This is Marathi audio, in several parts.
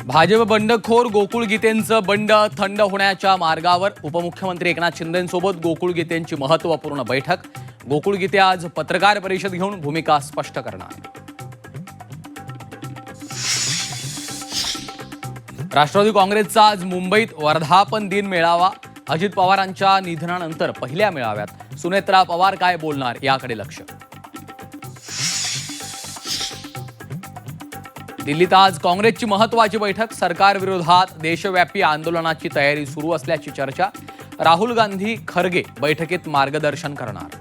भाजप बंडखोर गोकुळ गीतेंचं बंड थंड होण्याच्या मार्गावर उपमुख्यमंत्री एकनाथ शिंदेंसोबत गोकुळ गीतेंची महत्त्वपूर्ण बैठक. गोकुळ गीते आज पत्रकार परिषद घेऊन भूमिका स्पष्ट करणार. राष्ट्रवादी काँग्रेसचा आज मुंबईत वर्धापन दिन मेळावा. अजित पवारांच्या निधनानंतर पहिल्या मेळाव्यात सुनेत्रा पवार काय बोलणार याकडे लक्ष. दिल्लीत आज काँग्रेसची महत्त्वाची बैठक. सरकारविरोधात देशव्यापी आंदोलनाची तयारी सुरू असल्याची चर्चा. राहुल गांधी खरगे बैठकीत मार्गदर्शन करणार.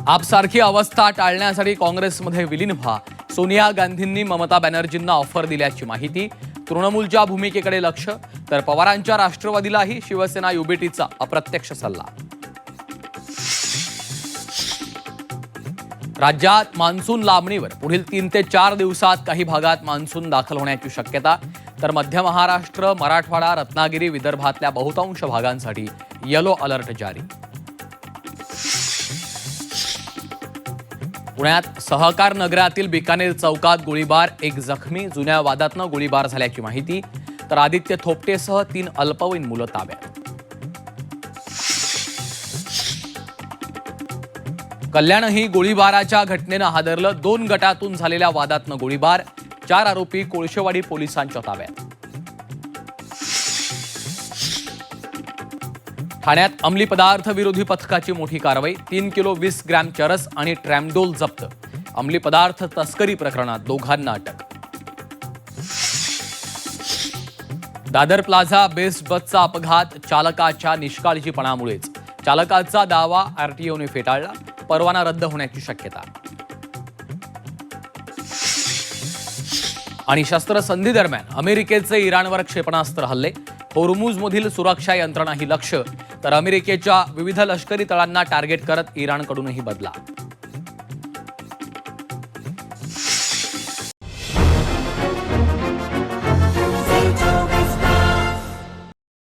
आपसारखी अवस्था टाळण्यासाठी काँग्रेसमध्ये विलीन व्हा. सोनिया गांधींनी ममता बॅनर्जींना ऑफर दिल्याची माहिती. तृणमूलच्या भूमिकेकडे लक्ष, तर पवारांच्या राष्ट्रवादीलाही शिवसेना युबीटीचा अप्रत्यक्ष सल्ला. राज्यात मान्सून लांबणीवर. पुढील 3 ते 4 दिवसात काही भागात मान्सून दाखल होण्याची शक्यता. तर मध्य महाराष्ट्र, मराठवाडा, रत्नागिरी, विदर्भातल्या बहुतांश भागांसाठी येलो अलर्ट जारी. पुण्यात सहकार नगरातील बिकानेर चौकात गोळीबार, 1 जखमी. जुन्या वादातनं गोळीबार झाल्याची माहिती. तर आदित्य थोपटेसह 3 अल्पवयीन मुलं ताब्यात. कल्याणही गोळीबाराच्या घटनेनं हादरलं. 2 गटातून झालेल्या वादातनं गोळीबार. 4 आरोपी कोळशेवाडी पोलिसांच्या ताब्यात. ठाण्यात अंमली पदार्थ विरोधी पथकाची मोठी कारवाई. 3 किलो 20 ग्रॅम चरस आणि ट्रॅमडोल जप्त. अंमली पदार्थ तस्करी प्रकरणात दोघांना अटक. दादर प्लाझा बेस्ट बसचा अपघात चालकाच्या निष्काळजीपणामुळेच. चालकाचा दावा आरटीओने फेटाळला. परवाना रद्द होण्याची शक्यता. आणि शस्त्रसंधी दरम्यान अमेरिकेचे इराणवर क्षेपणास्त्र हल्ले. होर्मुझमधील सुरक्षा यंत्रणाही लक्ष, तर अमेरिकेच्या विविध लष्करी तळांना टार्गेट करत इराणकडूनही बदला.